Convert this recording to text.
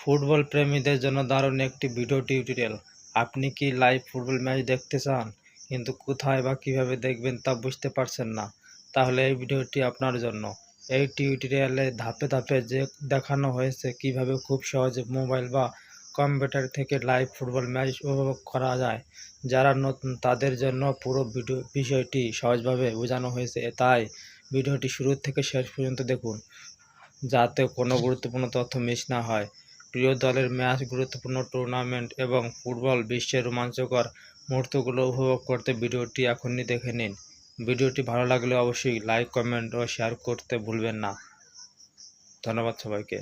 Football প্রেমীদের জন্য দারুণ একটি ভিডিও টিউটোরিয়াল। আপনি কি লাইভ ফুটবল ম্যাচ দেখতে চান, কিন্তু কোথায় বা কিভাবে দেখবেন তা বুঝতে পারছেন না? তাহলে এই ভিডিওটি আপনার জন্য। এই টিউটোরিয়ালে ধাপে ধাপে দেখানো হয়েছে কিভাবে খুব সহজে মোবাইল বা কম্পিউটার থেকে লাইভ ফুটবল ম্যাচ উপভোগ করা যায়। যারা নতুন তাদের জন্য পুরো বিষয়টি সহজভাবে বোঝানো হয়েছে, তাই ভিডিওটি শুরু থেকে শেষ পর্যন্ত দেখুন, যাতে কোনো গুরুত্বপূর্ণ তথ্য মিস না হয়। প্রিয় দলের ম্যাচ, গুরুত্বপূর্ণ টুর্নামেন্ট এবং ফুটবল বিশ্বের রোমাঞ্চকর মুহূর্তগুলো উপভোগ করতে ভিডিওটি এখনই দেখে নিন। ভিডিওটি ভালো লাগলে অবশ্যই লাইক, কমেন্ট ও শেয়ার করতে ভুলবেন না। ধন্যবাদ সবাইকে।